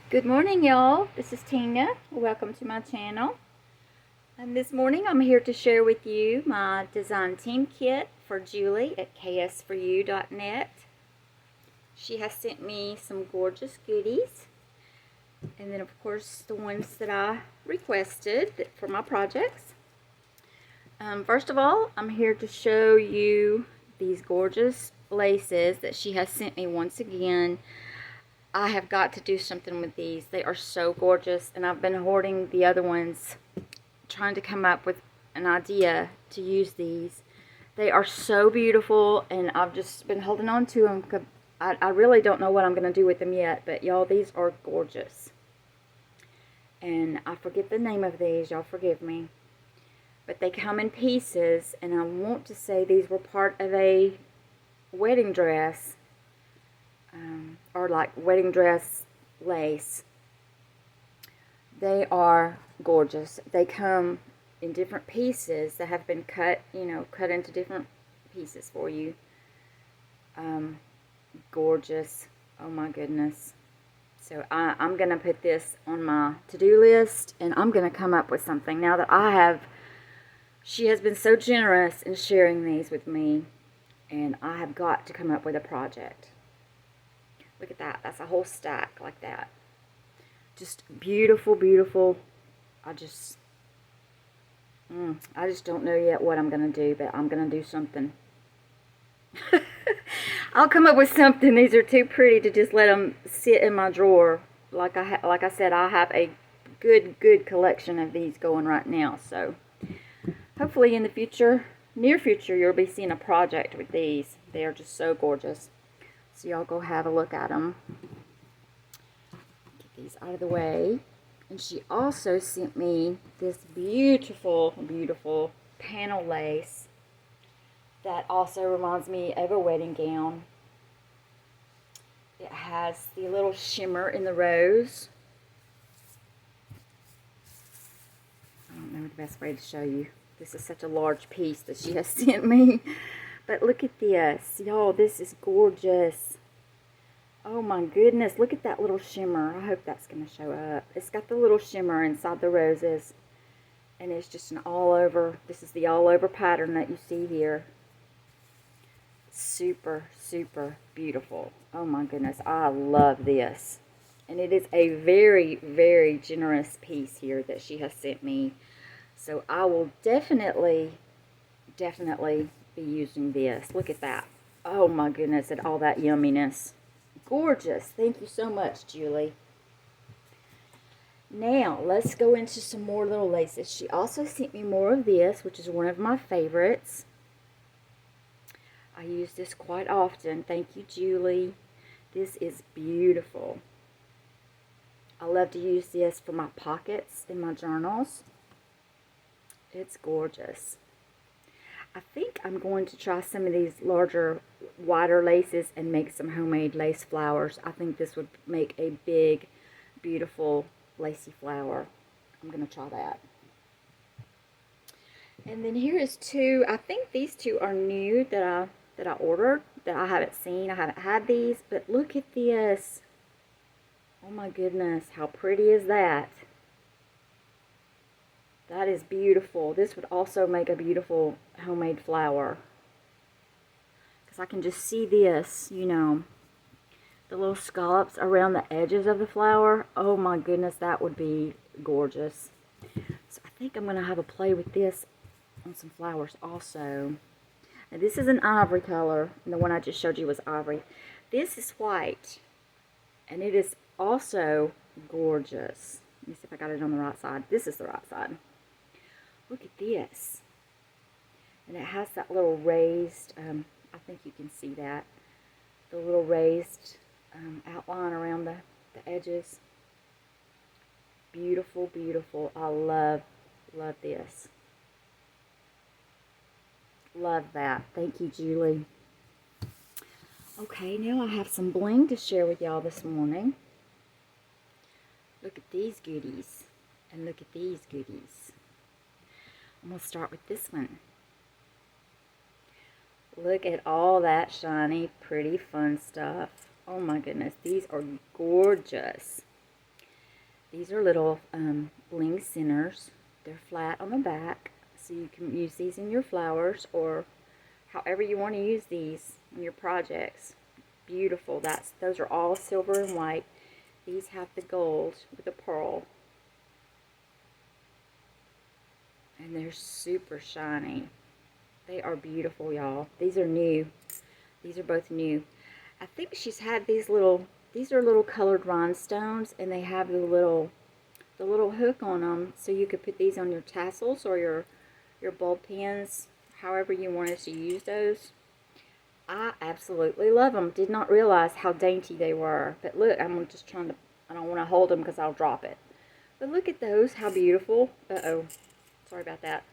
Good morning, y'all. This is Tina. Welcome to my channel. And this morning I'm here to share with you my design team kit for Julie at ksforyou.net. She has sent me some gorgeous goodies. And then, of course, the ones that I requested for my projects. First of all, I'm here to show you these gorgeous laces that she has sent me once again. I have got to do something with these. They are so gorgeous, and I've been hoarding the other ones, trying to come up with an idea to use these. They are so beautiful, and I've just been holding on to them. I really don't know what I'm going to do with them yet, but y'all, these are gorgeous. And I forget the name of these, y'all forgive me. But they come in pieces, and I want to say these were part of a wedding dress. Or like wedding dress lace. They are gorgeous. They come in different pieces that have been cut, cut into different pieces for you. Gorgeous. Oh my goodness. So I'm going to put this on my to-do list, and I'm going to come up with something now that she has been so generous in sharing these with me, and I have got to come up with a project. Look at that. That's a whole stack like that. Just beautiful, beautiful. I just don't know yet what I'm going to do, but I'm going to do something. I'll come up with something. These are too pretty to just let them sit in my drawer. Like I said, I have a good collection of these going right now. So hopefully in the future, near future, you'll be seeing a project with these. They are just so gorgeous. So y'all go have a look at them. Get these out of the way. And she also sent me this beautiful, beautiful panel lace that also reminds me of a wedding gown. It has the little shimmer in the rose. I don't know the best way to show you. This is such a large piece that she has sent me. But look at this. Y'all, this is gorgeous. Oh my goodness, look at that little shimmer. I hope that's going to show up. It's got the little shimmer inside the roses. And it's just an all over, this is the all over pattern that you see here. Super, super beautiful. Oh my goodness, I love this. And it is a very, very generous piece here that she has sent me. So I will definitely be using this. Look at that. Oh my goodness, and all that yumminess. Gorgeous. Thank you so much, Julie. Now, let's go into some more little laces. She also sent me more of this, which is one of my favorites. I use this quite often. Thank you, Julie. This is beautiful. I love to use this for my pockets in my journals. It's gorgeous. I think I'm going to try some of these larger, wider laces and make some homemade lace flowers. I think this would make a big, beautiful lacy flower. I'm going to try that. And then here is two. I think these two are new that I ordered, that I haven't seen. I haven't had these, but look at this. Oh my goodness, how pretty is that? That is beautiful. This would also make a beautiful homemade flower. Because I can just see this, the little scallops around the edges of the flower. Oh my goodness, that would be gorgeous. So I think I'm going to have a play with this on some flowers also. Now this is an ivory color, and the one I just showed you was ivory. This is white, and it is also gorgeous. Let me see if I got it on the right side. This is the right side. Look at this. And it has that little raised, I think you can see that, the little raised outline around the edges. Beautiful, beautiful. I love this. Love that. Thank you, Julie. Okay, now I have some bling to share with y'all this morning. Look at these goodies. And look at these goodies. I'm going to start with this one. Look at all that shiny, pretty, fun stuff. Oh my goodness, these are gorgeous. These are little bling centers. They're flat on the back, so you can use these in your flowers or however you want to use these in your projects. Beautiful. Those are all silver and white. These have the gold with the pearl. And they're super shiny. They are beautiful, y'all. These are new. These are both new. I think she's had these are little colored rhinestones, and they have the little hook on them, so you could put these on your tassels or your bulb pins, however you wanted to use those. I absolutely love them. Did not realize how dainty they were. But look, I'm just trying to, I don't want to hold them because I'll drop it. But look at those, how beautiful. Uh-oh, sorry about that.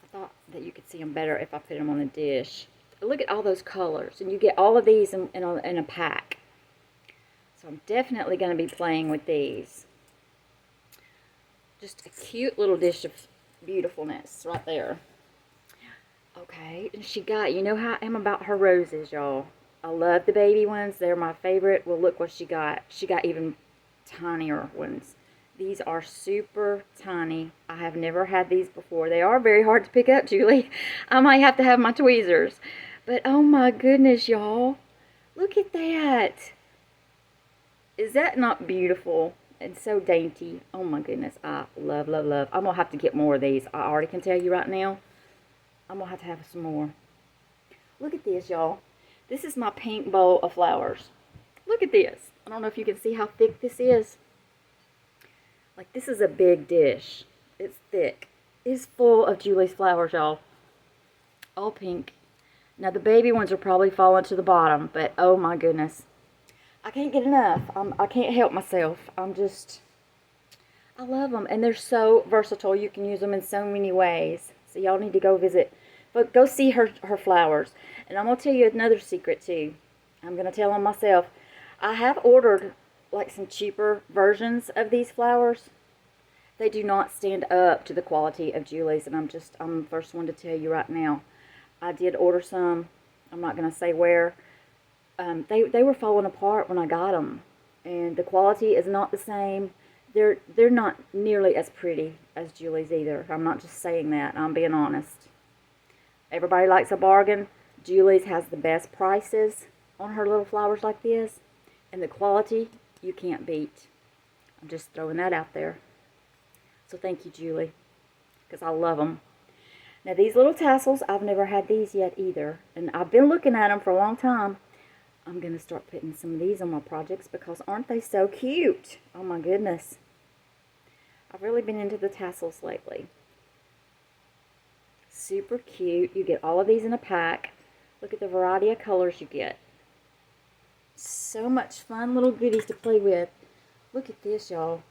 I thought that you could see them better if I put them on the dish. But look at all those colors, and you get all of these in a pack. So I'm definitely going to be playing with these. Just a cute little dish of beautifulness right there. Okay, and she got, you know how I am about her roses, y'all. I love the baby ones. They're my favorite. Well, look what she got. She got even tinier ones. These are super tiny. I have never had these before. They are very hard to pick up, Julie. I might have to have my tweezers. But oh my goodness, y'all. Look at that. Is that not beautiful? It's so dainty. Oh my goodness. I love, love, love. I'm going to have to get more of these. I already can tell you right now. I'm going to have some more. Look at this, y'all. This is my pink bowl of flowers. Look at this. I don't know if you can see how thick this is. Like, this is a big dish. It's thick. It's full of Julie's flowers, y'all. All pink. Now, the baby ones are probably falling to the bottom, but oh my goodness. I can't get enough. I can't help myself. I love them. And they're so versatile. You can use them in so many ways. So y'all need to go visit. But go see her flowers. And I'm going to tell you another secret too. I'm going to tell on myself. I have ordered like some cheaper versions of these flowers. They do not stand up to the quality of Julie's. And I'm the first one to tell you right now. I did order some. I'm not going to say where. They were falling apart when I got them. And the quality is not the same. They're not nearly as pretty as Julie's either. I'm not just saying that. I'm being honest. Everybody likes a bargain. Julie's has the best prices on her little flowers like this. And the quality, you can't beat. I'm just throwing that out there. So thank you, Julie. Because I love them. Now these little tassels, I've never had these yet either. And I've been looking at them for a long time. I'm going to start putting some of these on my projects because aren't they so cute? Oh my goodness. I've really been into the tassels lately. Super cute. You get all of these in a pack. Look at the variety of colors you get. So much fun little goodies to play with. Look at this, y'all.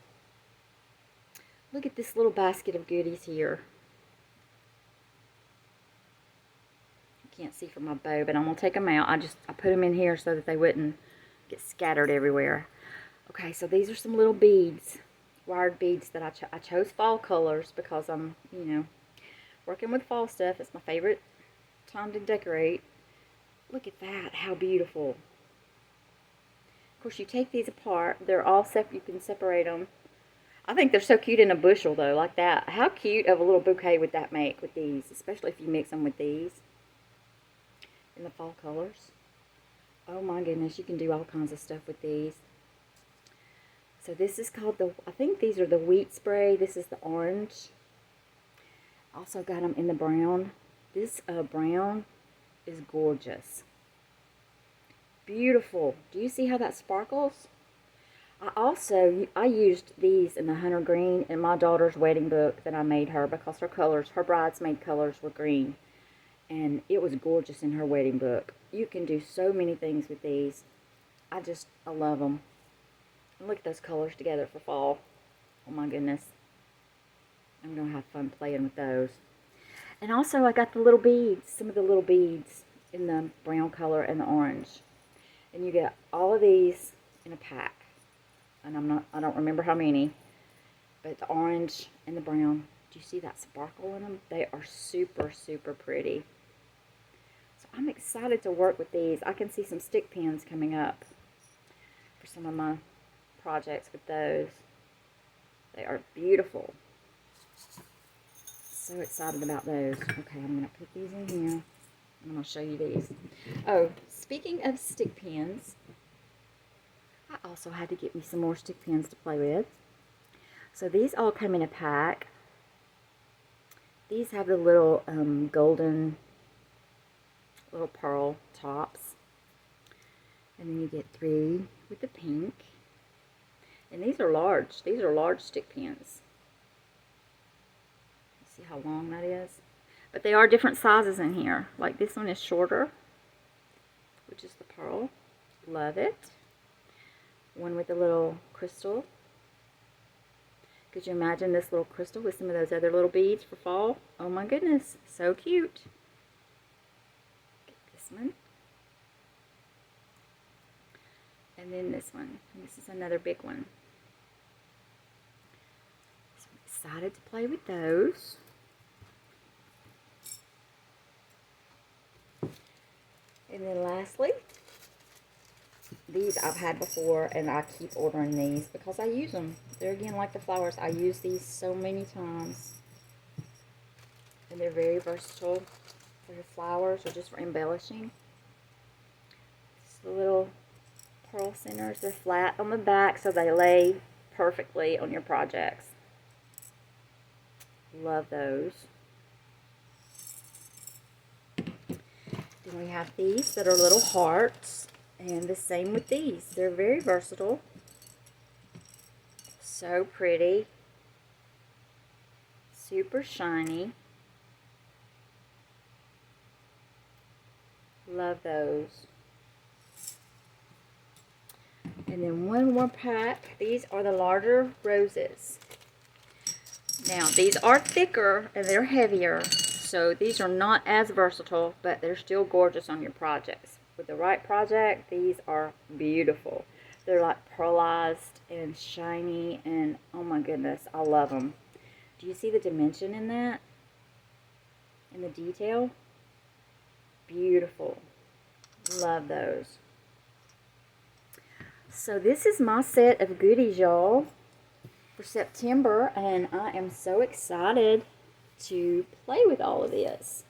Look at this little basket of goodies here. You can't see from my bow, but I'm going to take them out. I put them in here so that they wouldn't get scattered everywhere. Okay, so these are some little beads. Wired beads that I chose fall colors because I'm, working with fall stuff. It's my favorite time to decorate. Look at that. How beautiful. Of course, you take these apart. They're all you can separate them. I think they're so cute in a bushel, though, like that. How cute of a little bouquet would that make with these, especially if you mix them with these in the fall colors. Oh, my goodness. You can do all kinds of stuff with these. So this is called I think these are the wheat spray. This is the orange. Also got them in the brown. This brown is gorgeous. Beautiful. Do you see how that sparkles? I used these in the hunter green in my daughter's wedding book that I made her because her bridesmaid colors were green. And it was gorgeous in her wedding book. You can do so many things with these. I love them. Look at those colors together for fall. Oh my goodness. I'm going to have fun playing with those. And also I got the little beads. Some of the little beads in the brown color and the orange. And you get all of these in a pack. And I don't remember how many. But the orange and the brown. Do you see that sparkle in them? They are super, super pretty. So I'm excited to work with these. I can see some stick pins coming up for some of my projects with those. They are beautiful. So excited about those. Okay, I'm going to put these in here. I'm going to show you these. Oh, speaking of stick pins, I also had to get me some more stick pins to play with. So these all come in a pack. These have the little golden little pearl tops. And then you get 3 with the pink. And these are large. These are large stick pins. See how long that is? But they are different sizes in here. Like this one is shorter, which is the pearl. Love it. One with a little crystal. Could you imagine this little crystal with some of those other little beads for fall? Oh my goodness, so cute. Get this one. And then this one. This is another big one. So I'm excited to play with those. And then lastly, these I've had before, and I keep ordering these because I use them. They're again like the flowers. I use these so many times. And they're very versatile for your flowers or just for embellishing. Just the little pearl centers. They're flat on the back, so they lay perfectly on your projects. Love those. Then we have these that are little hearts, and the same with these. They're very versatile. So pretty. Super shiny. Love those. And then one more pack. These are the larger roses. Now, these are thicker and they're heavier. So these are not as versatile, but they're still gorgeous on your projects. With the right project, these are beautiful. They're like pearlized and shiny, and oh my goodness, I love them. Do you see the dimension in that? And the detail? Beautiful. Love those. So this is my set of goodies, y'all, for September, and I am so excited to play with all of this.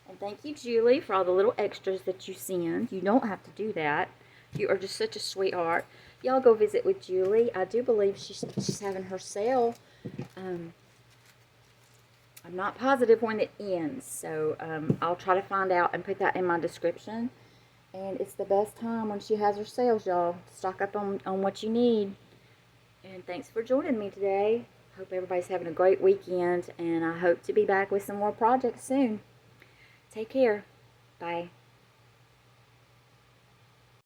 And thank you, Julie, for all the little extras that you send. You don't have to do that. You are just such a sweetheart. Y'all go visit with Julie. I do believe she's having her sale. I'm not positive when it ends, so I'll try to find out and put that in my description. And it's the best time when she has her sales, y'all. Stock up on what you need. And thanks for joining me today. Hope everybody's having a great weekend, and I hope to be back with some more projects soon. Take care. Bye.